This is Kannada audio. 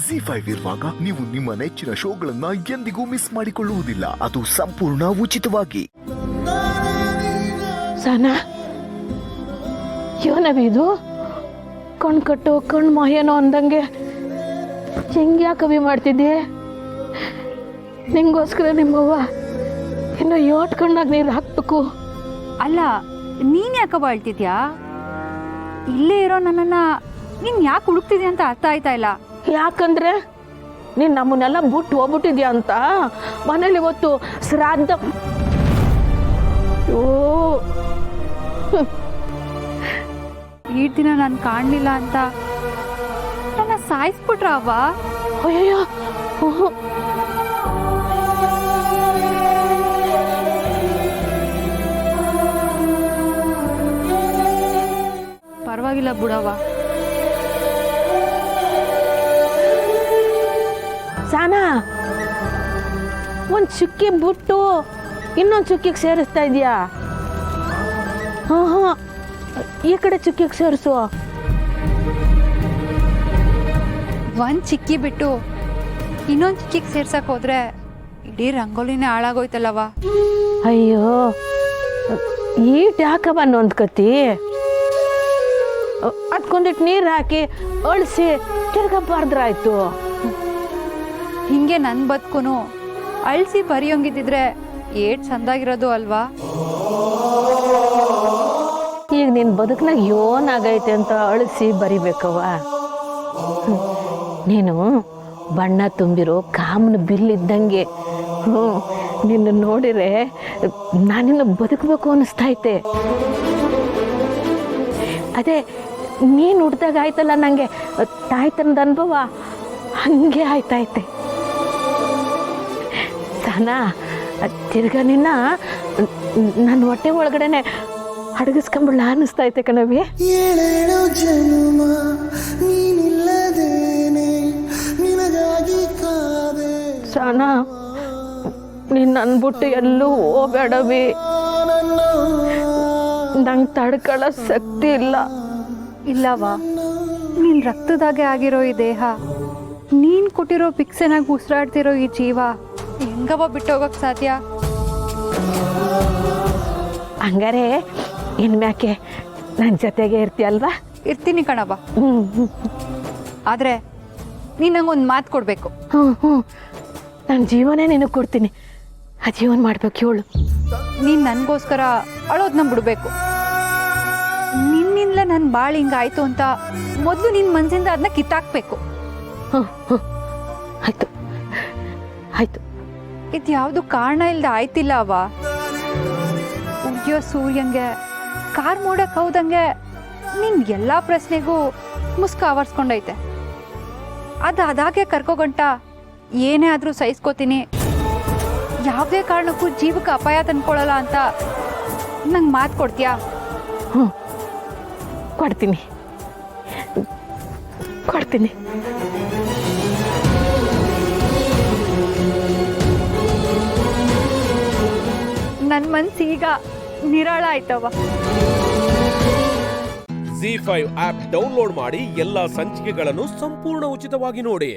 ZEE5 ಇರುವಾಗ ನೀವು ನಿಮ್ಮ ನೆಚ್ಚಿನ ಶೋಗಳನ್ನ ಎಂದಿಗೂ ಮಿಸ್ ಮಾಡಿಕೊಳ್ಳುವುದಿಲ್ಲ. ಅದು ಸಂಪೂರ್ಣ ಉಚಿತವಾಗಿ. ಸನಾ ಏನವಿದು ಕಣ್ ಕಟ್ಟು ಕಣ್ ಮಾಯನೋ ಅಂದಂಗೆ ಹೆಂಗೆ ಯಾಕೆ ಕವಿ ಮಾಡ್ತಿದ್ದೆ? ನಿಂಗೋಸ್ಕರ ನಿಮ್ಮವ್ವ ಇನ್ನು ಯೋಟ್ ಕಣ್ಣಾಗ ನೀರು ಹಾಕ್ಬೇಕು. ಅಲ್ಲ, ನೀನ್ ಯಾಕೆ ಬಾಳ್ತಿದ್ಯಾ? ಇಲ್ಲೇ ಇರೋ ನನ್ನನ್ನ ನೀನ್ ಯಾಕೆ ಹುಡುಕ್ತಿದ್ಯಾ ಅಂತ ಅರ್ಥ ಆಯ್ತಾ ಇಲ್ಲ. ಯಾಕಂದ್ರೆ ನೀನು ನಮ್ಮನ್ನೆಲ್ಲ ಬಿಟ್ಟು ಹೋಗ್ಬಿಟ್ಟಿದ್ಯಾ ಅಂತ ಮನೇಲಿ ಇವತ್ತು ಶ್ರಾದ್ದ. ಓ ಈ ದಿನ ನಾನು ಕಾಣಲಿಲ್ಲ ಅಂತ ನನ್ನ ಸಾಯಿಸ್ಬಿಟ್ರ ಅವ್ವ. ಅಯ್ಯೋ ಪರವಾಗಿಲ್ಲ ಬಿಡವ್ವ. ಸಾನಾ ಒಂದು ಚುಕ್ಕಿ ಬಿಟ್ಟು ಇನ್ನೊಂದು ಚುಕ್ಕಿಗೆ ಸೇರಿಸ್ತಾ ಇದೆಯಾ? ಹಾಂ ಹಾಂ, ಈ ಕಡೆ ಚುಕ್ಕಿಗೆ ಸೇರಿಸು. ಒಂದ್ ಚಿಕ್ಕಿ ಬಿಟ್ಟು ಇನ್ನೊಂದು ಚಿಕ್ಕಿಗೆ ಸೇರ್ಸಕ್ ಹೋದ್ರೆ ಇಡೀ ರಂಗೋಲಿನೇ ಹಾಳಾಗೋಯ್ತಲ್ಲವ. ಅಯ್ಯೋ ಈಟ್ ಯಾಕವ ನೊಂದ್ಕತಿ? ಅದಕ್ಕೊಂದಿಟ್ಟು ನೀರು ಹಾಕಿ ಅಳಿಸಿ ತಿರ್ಗಬಾರ್ದ್ರಾಯ್ತು. ಹಿಂಗೆ ನನ್ನ ಬದುಕುನು ಅಳಿಸಿ ಬರೆಯೋಂಗಿದ್ದಿದ್ರೆ ಏಟ್ ಚಂದಾಗಿರೋದು ಅಲ್ವಾ? ಈಗ ನಿನ್ನ ಬದುಕನಾಗ ಏನಾಗೈತೆ ಅಂತ ಅಳಿಸಿ ಬರಿಬೇಕವ್ವ. ನೀನು ಬಣ್ಣ ತುಂಬಿರೋ ಕಾಮನ ಬಿಲ್ಲಿದ್ದಂಗೆ. ನಿನ್ನ ನೋಡಿರೆ ನಾನಿನ್ನು ಬದುಕಬೇಕು ಅನ್ನಿಸ್ತೈತೆ. ಅದೇ ನೀನು ಹುಡ್ದಾಗ ಆಯ್ತಲ್ಲ ನನಗೆ ತಾಯ್ತನದ ಅನುಭವ ಹಂಗೆ ಆಯ್ತೈತೆ. ಸಾನಾ ತಿರ್ಗ ನಿನ್ನ ನನ್ನ ಹೊಟ್ಟೆ ಒಳಗಡೆನೆ ಅಡಗಿಸ್ಕೊಂಬಿಡ್ಲ ಅನ್ನಿಸ್ತೈತೆ ಕಣವಿ. ಸಾನಾ ನೀನು ಅನ್ಬಿಟ್ಟು ಎಲ್ಲೂ ಹೋಗಬೇಡವಿ. ನಂಗೆ ತಡ್ಕೊಳ್ಳೋ ಶಕ್ತಿ ಇಲ್ಲ. ಇಲ್ಲವಾ, ನೀನ್ ರಕ್ತದಾಗೆ ಆಗಿರೋ ಈ ದೇಹ, ನೀನ್ ಕೊಟ್ಟಿರೋ ಭಿಕ್ಷೆನಾಗ ಉಸಿರಾಡ್ತಿರೋ ಈ ಜೀವ ಹೆಂಗವ ಬಿಟ್ಟೋಗಕ್ ಸಾಧ್ಯ? ಹಂಗಾರೆ ಇನ್ಮ್ಯಾಕೆ ನನ್ನ ಜೊತೆಗೆ ಇರ್ತೀಯಲ್ವಾ? ಇರ್ತೀನಿ ಕಣವ. ಆದ್ರೆ ನೀನ್ ನಂಗೊಂದು ಮಾತು ಕೊಡ್ಬೇಕು. ಹ್ಞೂ ನನ್ನ ಜೀವನೇ ನಿನಗೆ ಕೊಡ್ತೀನಿ. ಆ ಜೀವನ ಮಾಡ್ಬೇಕು ಹೇಳು. ನೀನ್ ನನ್ಗೋಸ್ಕರ ಅಳೋದ್ನ ಬಿಡ್ಬೇಕು. ನಿನ್ನಿಂದಲೇ ನನ್ನ ಬಾಳು ಹಿಂಗಾಯ್ತು ಅಂತ ಮೊದಲು ನಿನ್ನ ಮನಸ್ಸಿಂದ ಅದನ್ನ ಕಿತ್ತಾಕ್ಬೇಕು. ಆಯ್ತು ಆಯ್ತು. ಇದು ಯಾವುದು ಕಾರಣ ಇಲ್ಲದೆ ಆಯ್ತಿಲ್ಲ ಅವ. ಉಜ್ಜೋ ಸೂರ್ಯಂಗೆ ಕಾರ್ ಮೂಡಕ್ ಹೌದಂಗೆ ನಿನ್ ಎಲ್ಲಾ ಪ್ರಶ್ನೆಗೂ ಮುಸ್ಕ ಆವರ್ಸ್ಕೊಂಡೈತೆ. ಅದಾಗೆ ಕರ್ಕೋಗಂಟ ಏನೇ ಆದ್ರೂ ಸಹಿಸ್ಕೋತೀನಿ, ಯಾವುದೇ ಕಾರಣಕ್ಕೂ ಜೀವಕ್ಕೆ ಅಪಾಯ ತಂದ್ಕೊಳ್ಳಲ್ಲ ಅಂತ ನಂಗೆ ಮಾತು ಕೊಡ್ತೀಯಾ? ಕೊಡ್ತೀನಿ ಕೊಡ್ತೀನಿ. ನನ್ನ ಮನ್ಸೀಗ ನಿರಾಳ ಆಯ್ತವ. ZEE5 ಆಪ್ ಡೌನ್ಲೋಡ್ ಮಾಡಿ ಎಲ್ಲಾ ಸಂಚಿಕೆಗಳನ್ನು ಸಂಪೂರ್ಣ ಉಚಿತವಾಗಿ ನೋಡಿ.